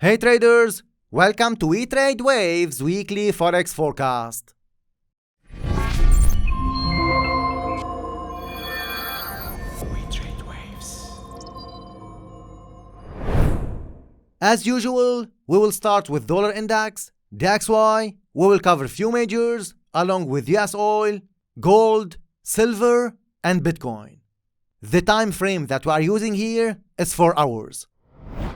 Hey traders, welcome to 𝗘𝗃𝗿𝗆 weekly Forex Forecast. As usual, we will start with dollar index, DXY. We will cover few majors along with US oil, gold, silver, and Bitcoin. The time frame that we are using here is 4 hours.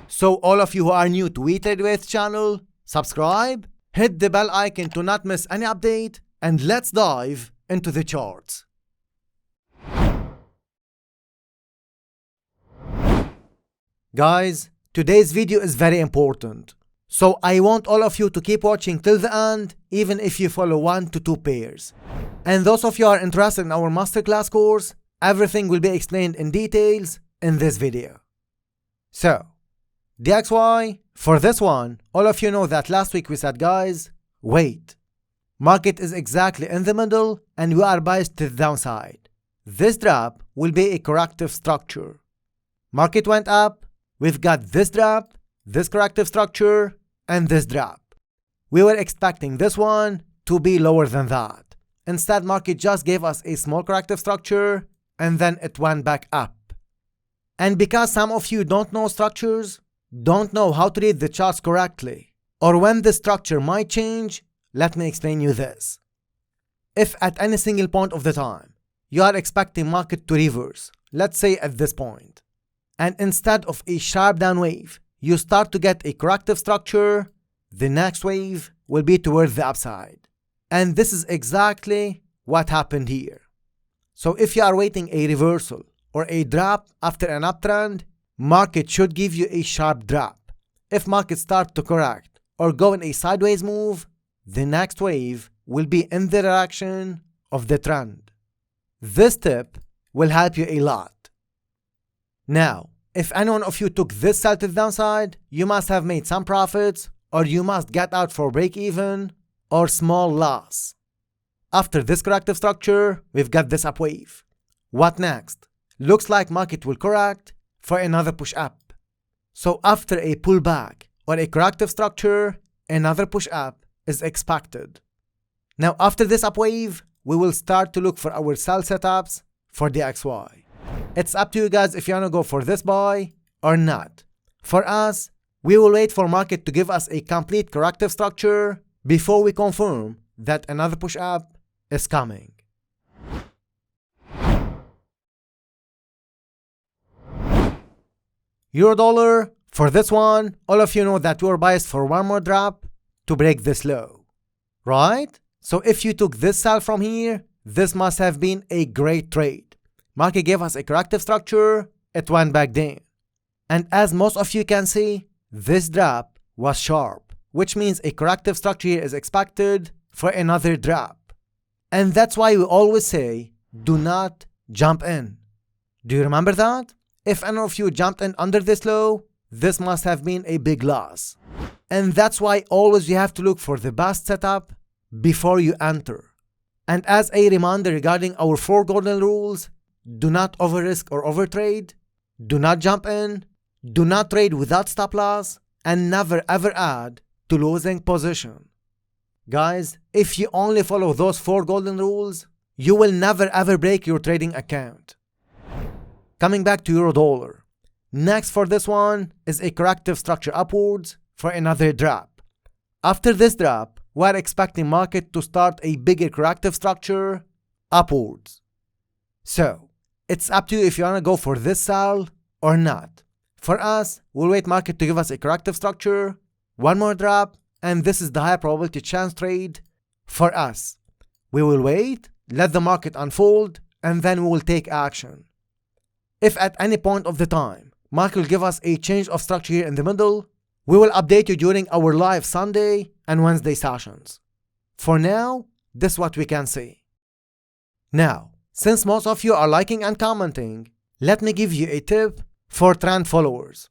So all of you who are new to 𝗘𝗃𝗿𝗆 channel, subscribe, hit the bell icon to not miss any update, and let's dive into the charts. Guys, today's video is very important. So I want all of you to keep watching till the end, even if you follow 1 to 2 pairs. And those of you who are interested in our Masterclass course, everything will be explained in details in this video. So, DXY, for this one, all of you know that last week we said, guys, wait. Market is exactly in the middle and we are biased to the downside. This drop will be a corrective structure. Market went up, we've got this drop, this corrective structure, and this drop. We were expecting this one to be lower than that. Instead, market just gave us a small corrective structure and then it went back up. And because some of you don't know structures, don't know how to read the charts correctly, or when the structure might change, let me explain you this. If at any single point of the time, you are expecting market to reverse, let's say at this point, and instead of a sharp down wave, you start to get a corrective structure, the next wave will be towards the upside. And this is exactly what happened here. So if you are waiting a reversal or a drop after an uptrend, market should give you a sharp drop. If market starts to correct or go in a sideways move, the next wave will be in the direction of the trend. This tip will help you a lot. Now, if any one of you took this sell to the downside, you must have made some profits, or you must get out for break even or small loss. After this corrective structure, we've got this up wave. What next? Looks like market will correct for another push up. So after a pullback or a corrective structure, another push up is expected. Now after this up wave, we will start to look for our sell setups for the XY. It's up to you guys if you want to go for this buy or not. For us, we will wait for market to give us a complete corrective structure before we confirm that another push up is coming. Euro dollar, for this one, all of you know that we are biased for one more drop to break this low, right? So if you took this sell from here, this must have been a great trade. Market gave us a corrective structure, it went back down. And as most of you can see, this drop was sharp, which means a corrective structure here is expected for another drop. And that's why we always say, do not jump in. Do you remember that? If any of you jumped in under this low, this must have been a big loss. And that's why always you have to look for the best setup before you enter. And as a reminder regarding our 4 golden rules, do not over risk or overtrade, do not jump in, do not trade without stop loss, and never ever add to losing position. Guys, if you only follow those 4 golden rules, you will never ever break your trading account. Coming back to euro dollar. Next for this one is a corrective structure upwards for another drop. After this drop, we are expecting market to start a bigger corrective structure upwards. So, it's up to you if you want to go for this sell or not. For us, we'll wait market to give us a corrective structure, one more drop, and this is the high probability chance trade for us. We will wait, let the market unfold, and then we will take action. If at any point of the time, market will give us a change of structure here in the middle, we will update you during our live Sunday and Wednesday sessions. For now, this is what we can see. Now, since most of you are liking and commenting, let me give you a tip for trend followers.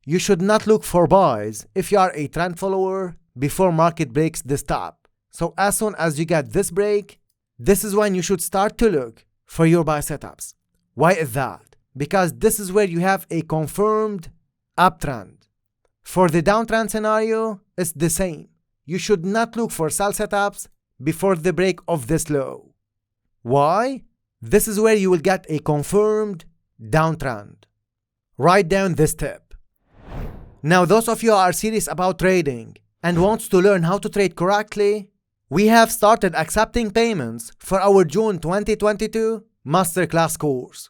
You should not look for buys if you are a trend follower before market breaks this top. So as soon as you get this break, this is when you should start to look for your buy setups. Why is that? Because this is where you have a confirmed uptrend. For the downtrend scenario, it's the same. You should not look for sell setups before the break of this low. Why? This is where you will get a confirmed downtrend. Write down this tip. Now, those of you who are serious about trading and wants to learn how to trade correctly, we have started accepting payments for our June 2022 Masterclass course.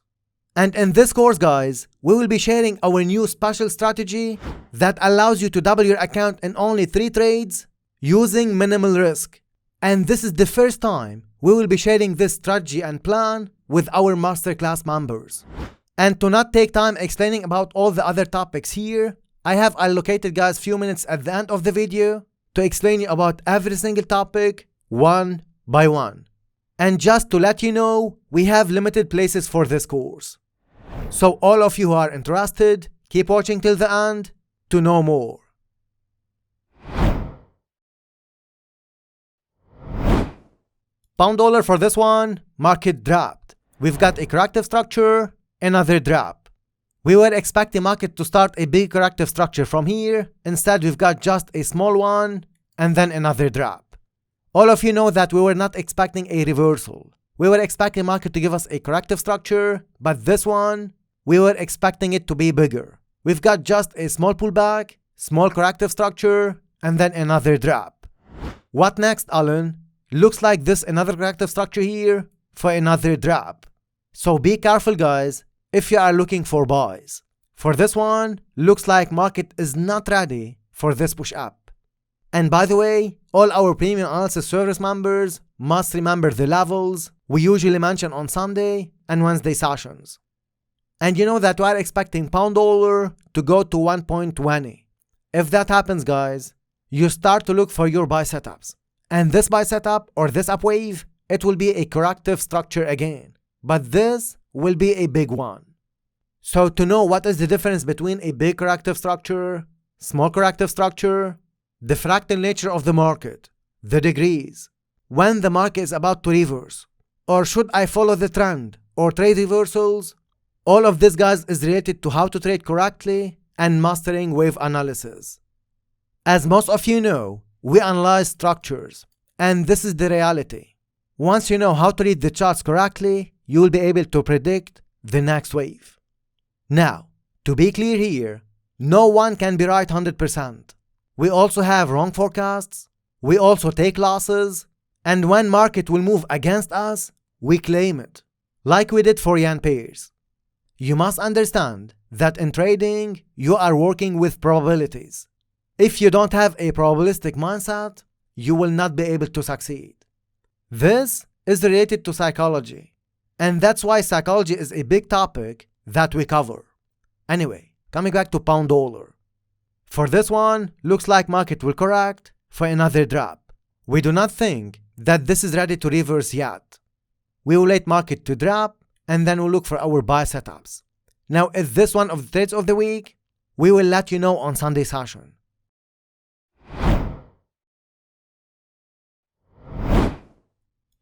And in this course, guys, we will be sharing our new special strategy that allows you to double your account in only 3 trades using minimal risk. And this is the first time we will be sharing this strategy and plan with our Masterclass members. And to not take time explaining about all the other topics here, I have allocated, guys, few minutes at the end of the video to explain you about every single topic one by one. And just to let you know, we have limited places for this course. So all of you who are interested, keep watching till the end to know more. Pound dollar for this one, market dropped. We've got a corrective structure, another drop. We were expecting market to start a big corrective structure from here. Instead, we've got just a small one and then another drop. All of you know that we were not expecting a reversal. We were expecting market to give us a corrective structure, but this one, we were expecting it to be bigger. We've got just a small pullback, small corrective structure, and then another drop. What next, Alan? Looks like this another corrective structure here for another drop. So be careful, guys, if you are looking for buys. For this one, looks like market is not ready for this push up. And by the way, all our premium analysis service members must remember the levels we usually mention on Sunday and Wednesday sessions. And you know that we are expecting pound dollar to go to 1.20. If that happens, guys, you start to look for your buy setups. And this buy setup or this up wave, it will be a corrective structure again. But this will be a big one. So to know what is the difference between a big corrective structure, small corrective structure, the fractal nature of the market, the degrees, when the market is about to reverse, or should I follow the trend or trade reversals, all of this, guys, is related to how to trade correctly and mastering wave analysis. As most of you know, we analyze structures, and this is the reality. Once you know how to read the charts correctly, you will be able to predict the next wave. Now, to be clear here, no one can be right 100%. We also have wrong forecasts, we also take losses, and when market will move against us, we claim it, like we did for yen pairs. You must understand that in trading, you are working with probabilities. If you don't have a probabilistic mindset, you will not be able to succeed. This is related to psychology, and that's why psychology is a big topic that we cover. Anyway, coming back to pound dollar. For this one, looks like market will correct for another drop. We do not think that this is ready to reverse yet. We will wait market to drop and then we'll look for our buy setups. Now, is this one of the trades of the week? We will let you know on Sunday session.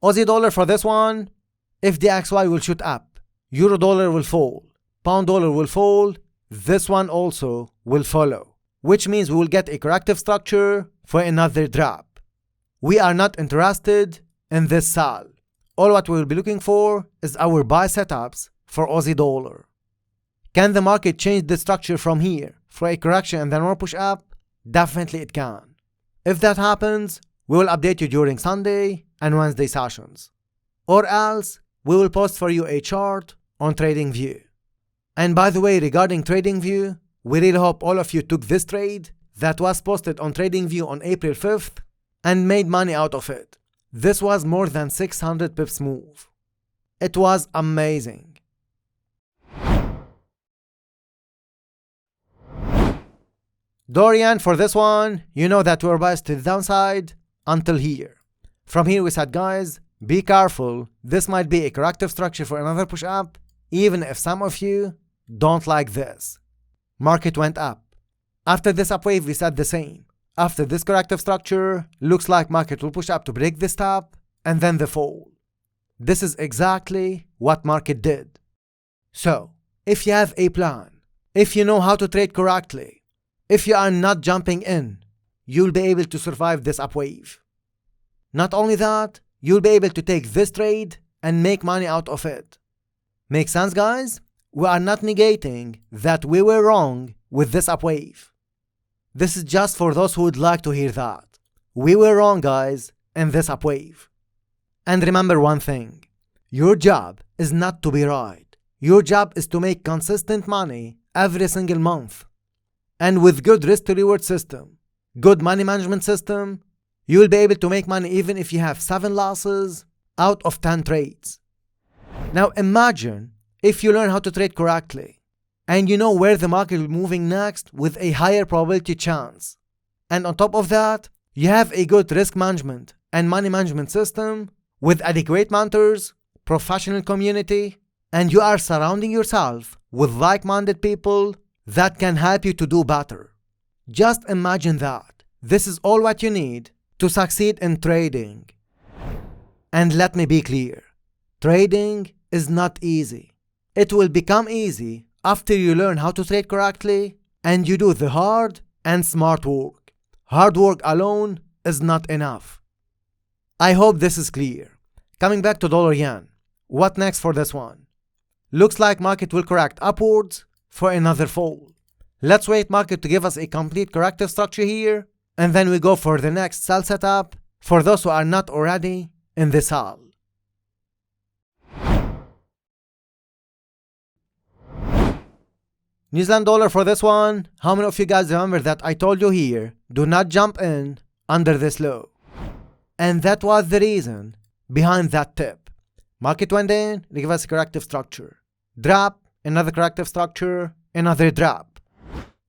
Aussie dollar for this one, if the XY will shoot up, euro dollar will fall, pound dollar will fall, this one also will follow, which means we will get a corrective structure for another drop. We are not interested in this sell. All what we will be looking for is our buy setups for Aussie dollar. Can the market change the structure from here for a correction and then more push up? Definitely it can. If that happens, we will update you during Sunday and Wednesday sessions. Or else, we will post for you a chart on TradingView. And by the way, regarding TradingView, we really hope all of you took this trade that was posted on TradingView on April 5th and made money out of it. This was more than 600 pips move. It was amazing. Dorian, for this one, you know that we're biased to the downside until here. From here we said, guys, be careful, this might be a corrective structure for another push up, even if some of you don't like this. Market went up. After this up wave we said the same. After this corrective structure, looks like market will push up to break this top and then the fall. This is exactly what market did. So, if you have a plan, if you know how to trade correctly, If you are not jumping in, you'll be able to survive this upwave. Not only that, you'll be able to take this trade and make money out of it. Make sense, guys? We are not negating that we were wrong with this upwave. This is just for those who would like to hear that. We were wrong, guys, in this upwave. And remember one thing. Your job is not to be right. Your job is to make consistent money every single month. And with good risk to reward system, good money management system, you will be able to make money even if you have 7 losses out of 10 trades. Now imagine if you learn how to trade correctly and you know where the market will be moving next with a higher probability chance. And on top of that, you have a good risk management and money management system with adequate mentors, professional community, and you are surrounding yourself with like-minded people that can help you to do better. Just imagine that. This is all what you need to succeed in trading. And let me be clear, trading is not easy. It will become easy after you learn how to trade correctly and you do the hard and smart work. Hard work alone is not enough. I hope this is clear. Coming back to dollar yen, what next for this one? Looks like market will correct upwards for another fall. Let's wait market to give us a complete corrective structure here, and then we go for the next sell setup for those who are not already in the sell. New Zealand dollar for this one. How many of you guys remember that I told you here, do not jump in under this low? And that was the reason behind that tip. Market went in, they give us a corrective structure. Drop, another corrective structure, another drop.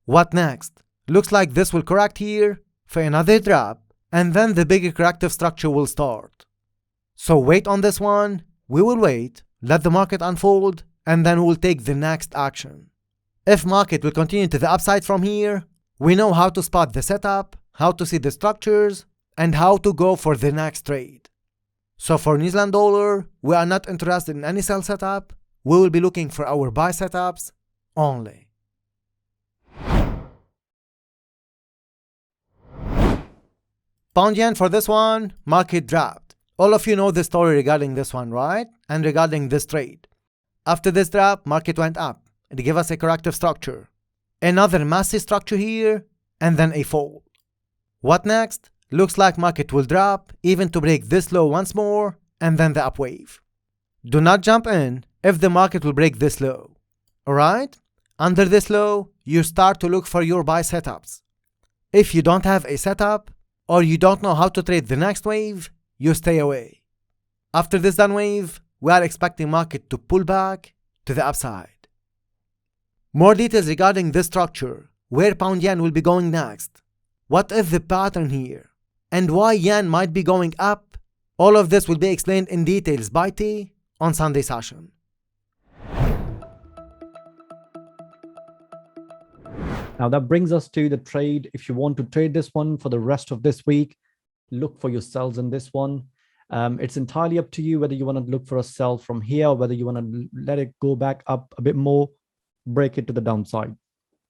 What next? Looks like this will correct here for another drop, and then the bigger corrective structure will start. So wait on this one, we will wait, let the market unfold, and then we'll take the next action. If market will continue to the upside from here, we know how to spot the setup, how to see the structures, and how to go for the next trade. So for New Zealand dollar, we are not interested in any sell setup. We will be looking for our buy setups only. Pound yen for this one, market dropped. All of you know the story regarding this one, right? And regarding this trade. After this drop, market went up. It gave us a corrective structure. Another massive structure here, and then a fall. What next? Looks like market will drop even to break this low once more, and then the upwave. Do not jump in if the market will break this low. Alright? Under this low, you start to look for your buy setups. If you don't have a setup, or you don't know how to trade the next wave, you stay away. After this down wave, we are expecting market to pull back to the upside. More details regarding this structure, where pound yen will be going next, what is the pattern here, and why yen might be going up, all of this will be explained in details by T on Sunday session. Now that brings us to the trade. If you want to trade this one for the rest of this week, look for your sells in this one. It's entirely up to you whether you want to look for a sell from here, or whether you want to let it go back up a bit more, break it to the downside.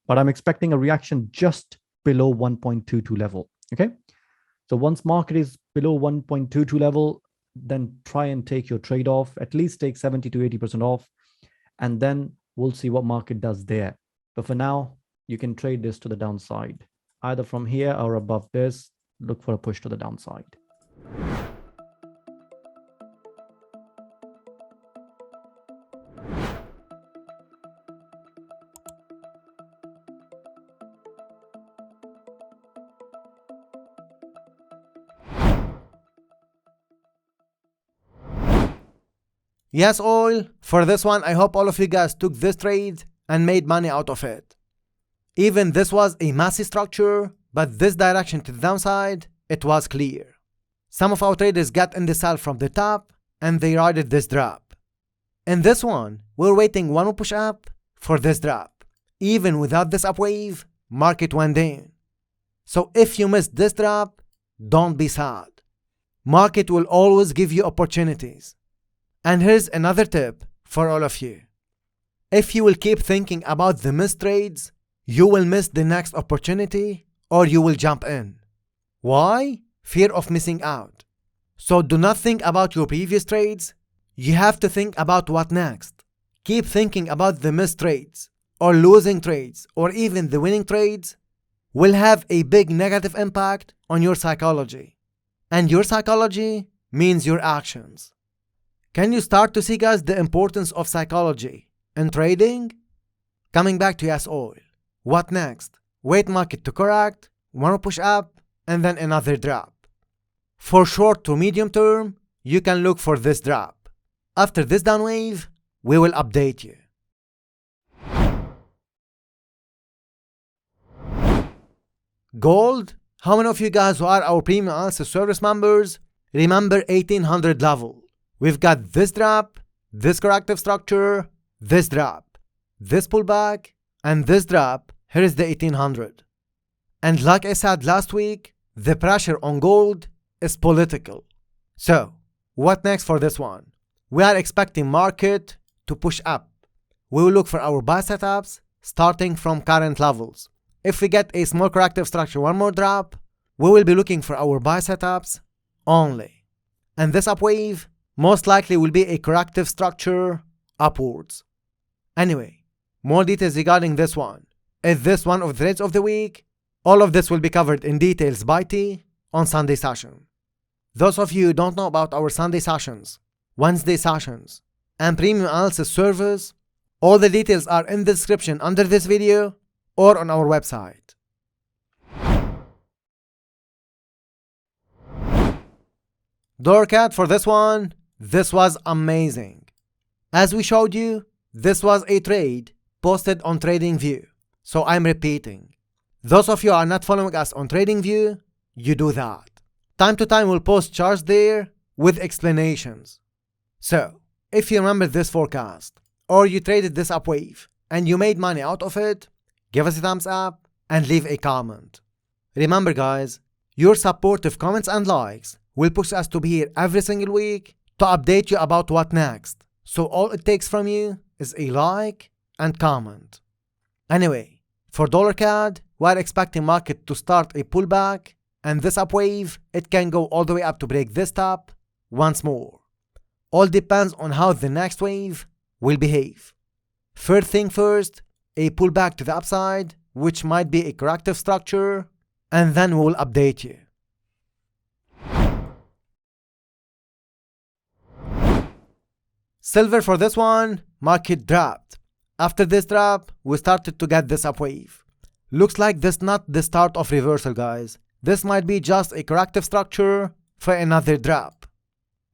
But I'm expecting a reaction just below 1.22 level. Okay. So once market is below 1.22 level, then try and take your trade off, at least take 70 to 80% off, and then we'll see what market does there. But for now, you can trade this to the downside, either from here or above this. Look for a push to the downside. Yes, oil. For this one, I hope all of you guys took this trade and made money out of it. Even this was a massive structure, but this direction to the downside, it was clear. Some of our traders got in the sell from the top and they rided this drop. In this one, we're waiting one more push up for this drop. Even without this upwave, market went down. So if you missed this drop, don't be sad. Market will always give you opportunities. And here's another tip for all of you. If you will keep thinking about the missed trades, you will miss the next opportunity or you will jump in. Why? Fear of missing out. So do not think about your previous trades. You have to think about what next. Keep thinking about the missed trades or losing trades or even the winning trades will have a big negative impact on your psychology. And your psychology means your actions. Can you start to see, guys, the importance of psychology in trading? Coming back to USOIL. What next? Wait market to correct, one push up, and then another drop. For short to medium term, you can look for this drop. After this down wave, we will update you. Gold. How many of you guys who are our premium analysis service members remember 1800 level? We've got this drop, this corrective structure, this drop, this pullback, and this drop. Here is the 1800. And like I said last week, the pressure on gold is political. So, what next for this one? We are expecting market to push up. We will look for our buy setups starting from current levels. If we get a small corrective structure, one more drop, we will be looking for our buy setups only. And this up wave most likely will be a corrective structure upwards. Anyway, more details regarding this one. Is this one of the trades of the week? All of this will be covered in details by T on Sunday session. Those of you who don't know about our Sunday sessions, Wednesday sessions, and premium analysis service, all the details are in the description under this video or on our website. Dollar CAD for this one, this was amazing. As we showed you, this was a trade posted on TradingView, so I'm repeating. Those of you who are not following us on TradingView, you do that. Time to time we'll post charts there with explanations. So, if you remember this forecast, or you traded this up wave, and you made money out of it, give us a thumbs up and leave a comment. Remember guys, your supportive comments and likes will push us to be here every single week to update you about what next. So all it takes from you is a like and comment. Anyway, for dollar CAD, we're expecting market to start a pullback, and this up wave, it can go all the way up to break this top once more. All depends on how the next wave will behave. First thing first, a pullback to the upside, which might be a corrective structure, and then we'll update you. Silver for this one, market dropped. After this drop, we started to get this up wave. Looks like this not the start of reversal, guys. This might be just a corrective structure for another drop.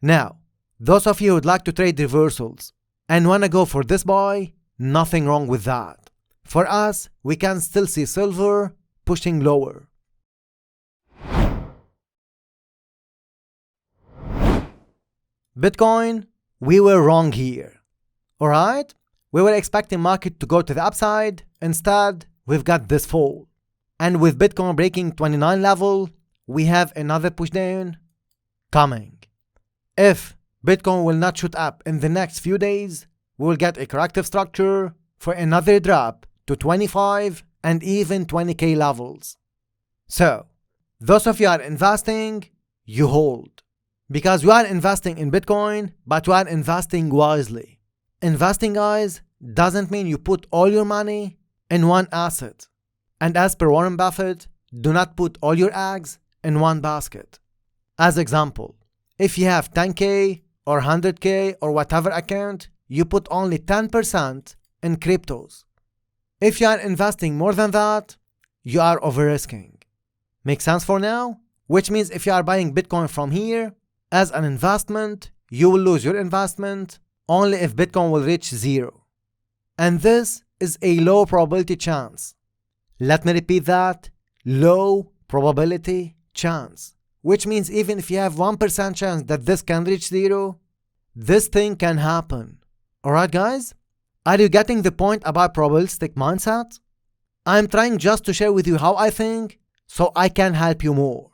Now, those of you who would like to trade reversals and wanna go for this buy, nothing wrong with that. For us, we can still see silver pushing lower. Bitcoin, we were wrong here. Alright? We were expecting market to go to the upside. Instead, we've got this fall. And with Bitcoin breaking 29 level, we have another push down coming. If Bitcoin will not shoot up in the next few days, we will get a corrective structure for another drop to 25 and even 20k levels. So, those of you are investing, you hold. Because we are investing in Bitcoin, but we are investing wisely. Investing, guys, doesn't mean you put all your money in one asset. And as per Warren Buffett, do not put all your eggs in one basket. As example, if you have 10k or 100k or whatever account, you put only 10% in cryptos. If you are investing more than that, you are over-risking. Make sense for now? Which means if you are buying Bitcoin from here, as an investment, you will lose your investment only if Bitcoin will reach zero. And this is a low probability chance. Let me repeat that, low probability chance. Which means even if you have 1% chance that this can reach zero, this thing can happen. Alright guys? Are you getting the point about probabilistic mindset? I'm trying just to share with you how I think so I can help you more.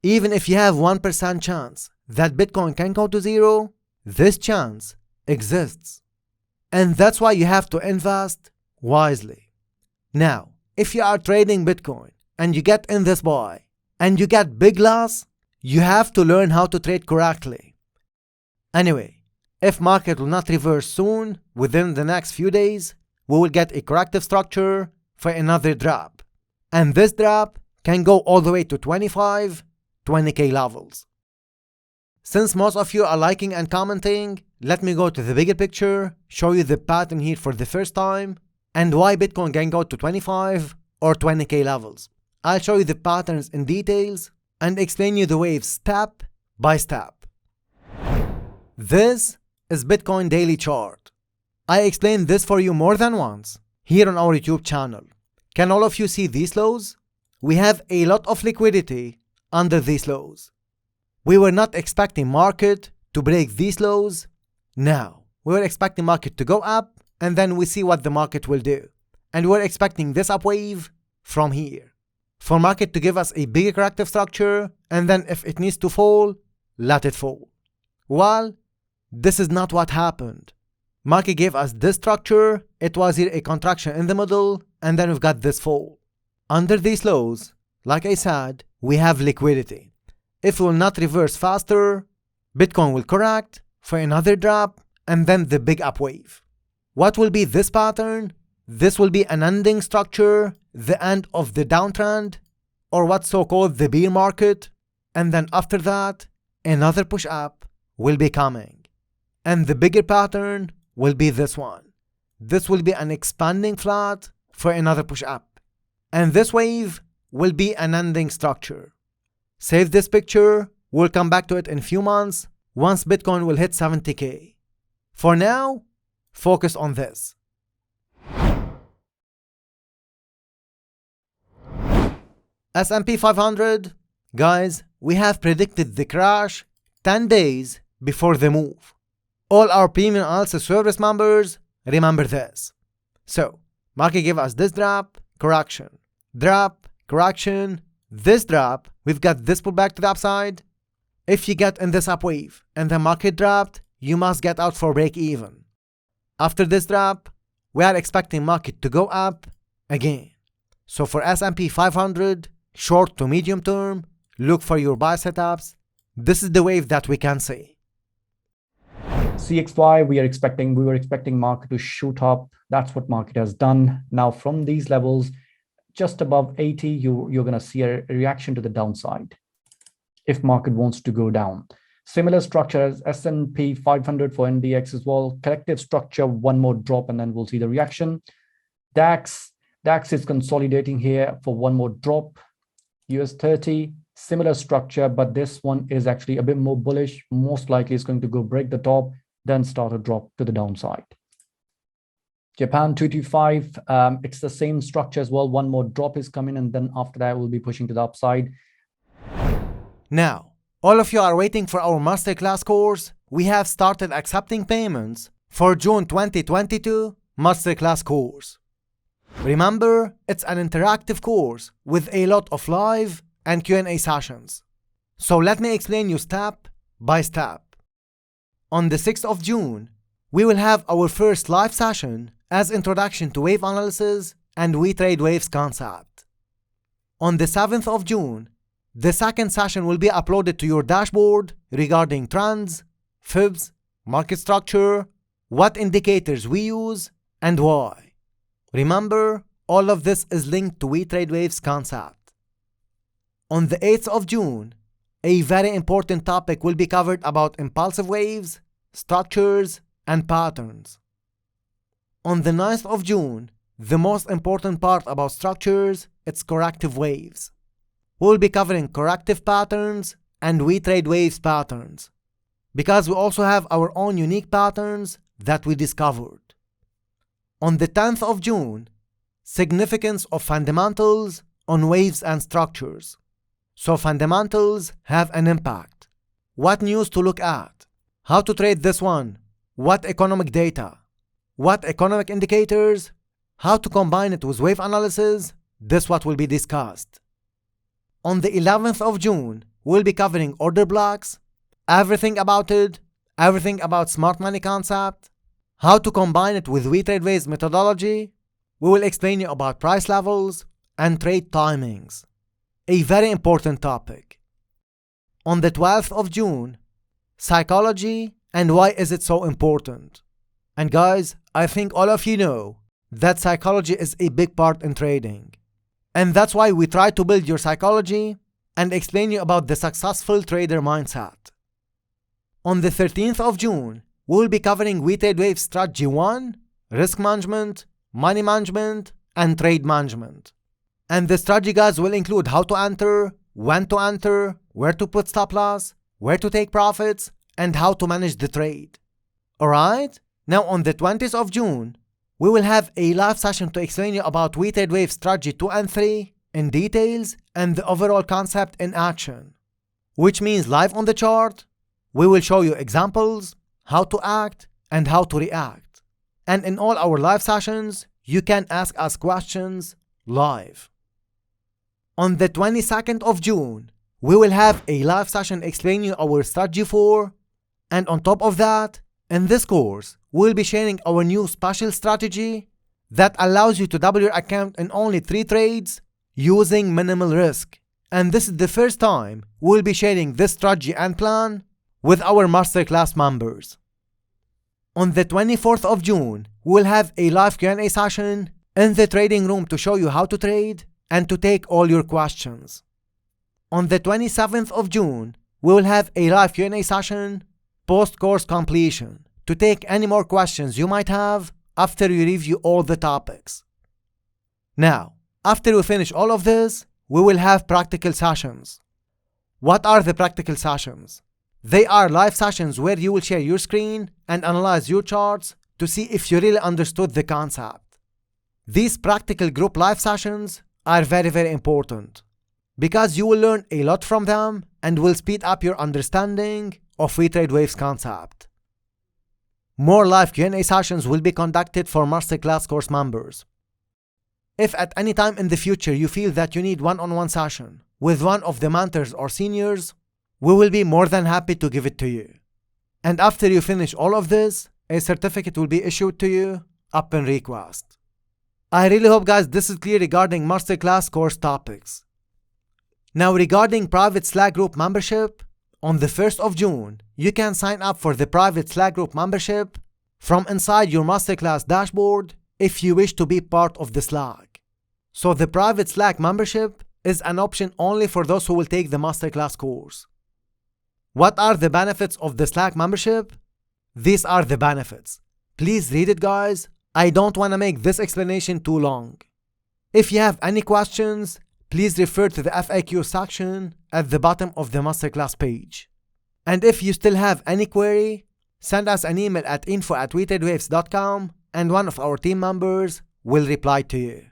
Even if you have 1% chance that Bitcoin can go to zero, this chance exists. And that's why you have to invest wisely. Now, if you are trading Bitcoin and you get in this buy and you get big loss, you have to learn how to trade correctly. Anyway, if market will not reverse soon, within the next few days, we will get a corrective structure for another drop. And this drop can go all the way to 20K levels. Since most of you are liking and commenting, let me go to the bigger picture, show you the pattern here for the first time, and why Bitcoin can go to 25 or 20K levels. I'll show you the patterns in details and explain you the waves step by step. This is Bitcoin daily chart. I explained this for you more than once here on our YouTube channel. Can all of you see these lows? We have a lot of liquidity under these lows. We were not expecting market to break these lows. Now, we were expecting market to go up and then we see what the market will do. And we're expecting this up wave from here. For market to give us a bigger corrective structure and then if it needs to fall, let it fall. Well, this is not what happened. Market gave us this structure, it was here a contraction in the middle, and then we've got this fall. Under these lows, like I said, we have liquidity. If we will not reverse faster, Bitcoin will correct for another drop and then the big up wave. What will be this pattern? This will be an ending structure, the end of the downtrend, or what's so-called the bear market, and then after that, another push up will be coming. And the bigger pattern will be this one. This will be an expanding flat for another push up. And this wave will be an ending structure. Save this picture, we'll come back to it in a few months once Bitcoin will hit 70K. For now, focus on this. S&P 500, guys, we have predicted the crash 10 days before the move. All our premium analysis service members remember this. So, market gave us this drop, correction, this drop, we've got this pullback to the upside. If you get in this up wave and the market dropped, you must get out for break even. After this drop, we are expecting market to go up again. So for S&P 500, short to medium term, look for your buy setups. This is the wave that we can see. CXY, we were expecting market to shoot up. That's what market has done. Now from these levels, just above 80, you're going to see a reaction to the downside if market wants to go down. Similar structure as S&P 500 for NDX as well. Corrective structure, one more drop, and then we'll see the reaction. DAX is consolidating here for one more drop. US 30, similar structure, but this one is actually a bit more bullish. Most likely it's going to go break the top, then start a drop to the downside. Japan 225, it's the same structure as well. One more drop is coming, and then after that we'll be pushing to the upside. Now, all of you are waiting for our Masterclass course. We have started accepting payments for June 2022 Masterclass course. Remember, it's an interactive course with a lot of live and Q&A sessions. So let me explain you step by step. On the 6th of June, we will have our first live session as introduction to wave analysis and we trade waves concept. On the 7th of June, the second session will be uploaded to your dashboard regarding trends, fibs, market structure, what indicators we use, and why. Remember, all of this is linked to We Trade Waves concept. On the 8th of June, a very important topic will be covered about impulsive waves, structures, and patterns. On the 9th of June, the most important part about structures, it's corrective waves. We'll be covering corrective patterns and We Trade Waves patterns, because we also have our own unique patterns that we discovered. On the 10th of June, significance of fundamentals on waves and structures. So fundamentals have an impact. What news to look at? How to trade this one? What economic data? What economic indicators? How to combine it with wave analysis? This what will be discussed. On the 11th of June, we'll be covering order blocks, everything about it, everything about smart money concept, how to combine it with We Trade Waves methodology, we will explain you about price levels and trade timings. A very important topic. On the 12th of June, psychology and why is it so important. And guys, I think all of you know that psychology is a big part in trading. And that's why we try to build your psychology and explain you about the successful trader mindset. On the 13th of June, we will be covering WeTradeWave Strategy 1, Risk Management, Money Management, and Trade Management. And the strategy guides will include how to enter, when to enter, where to put stop loss, where to take profits, and how to manage the trade. Alright? Now on the 20th of June, we will have a live session to explain you about WeTradeWave Strategy 2 and 3 in details and the overall concept in action. Which means live on the chart, we will show you examples, how to act, and how to react. And in all our live sessions, you can ask us questions live. On the 22nd of June, we will have a live session explaining you our Strategy 4, and on top of that, in this course, we'll be sharing our new special strategy that allows you to double your account in only 3 trades using minimal risk. And this is the first time we'll be sharing this strategy and plan with our Masterclass members. On the 24th of June, we'll have a live Q&A session in the trading room to show you how to trade and to take all your questions. On the 27th of June, we will have a live Q&A session post-course completion to take any more questions you might have after you review all the topics. Now, after we finish all of this, we will have practical sessions. What are the practical sessions? They are live sessions where you will share your screen and analyze your charts to see if you really understood the concept. These practical group live sessions are very important because you will learn a lot from them and will speed up your understanding of WeTradeWave's concept. More live Q&A sessions will be conducted for Masterclass Course members. If at any time in the future you feel that you need one-on-one session with one of the mentors or seniors, we will be more than happy to give it to you. And after you finish all of this, a certificate will be issued to you upon request. I really hope guys this is clear regarding Masterclass Course topics. Now regarding private Slack group membership, on the 1st of June, you can sign up for the private Slack group membership from inside your Masterclass dashboard if you wish to be part of the Slack. So the private Slack membership is an option only for those who will take the Masterclass course. What are the benefits of the Slack membership? These are the benefits. Please read it guys. I don't want to make this explanation too long. If you have any questions, please refer to the FAQ section at the bottom of the Masterclass page. And if you still have any query, send us an email at info@wetradewaves.com and one of our team members will reply to you.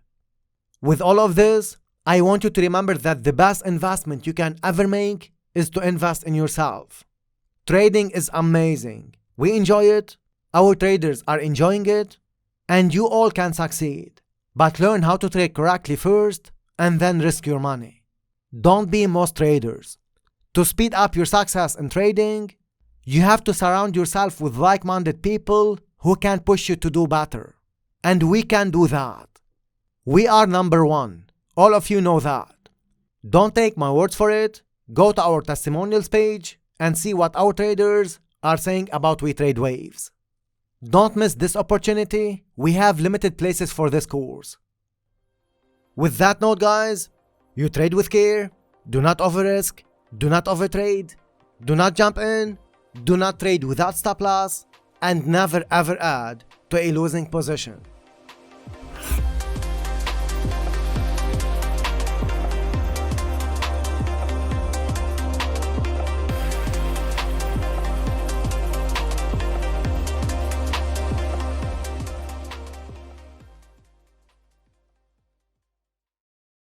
With all of this, I want you to remember that the best investment you can ever make is to invest in yourself. Trading is amazing. We enjoy it, our traders are enjoying it, and you all can succeed. But learn how to trade correctly first and then risk your money. Don't be most traders. To speed up your success in trading, you have to surround yourself with like-minded people who can push you to do better. And we can do that. We are number 1. All of you know that. Don't take my words for it. Go to our testimonials page and see what our traders are saying about WeTradeWaves. Don't miss this opportunity. We have limited places for this course. With that note guys, you trade with care, do not over-risk, do not over-trade, do not jump in, do not trade without stop loss, and never ever add to a losing position.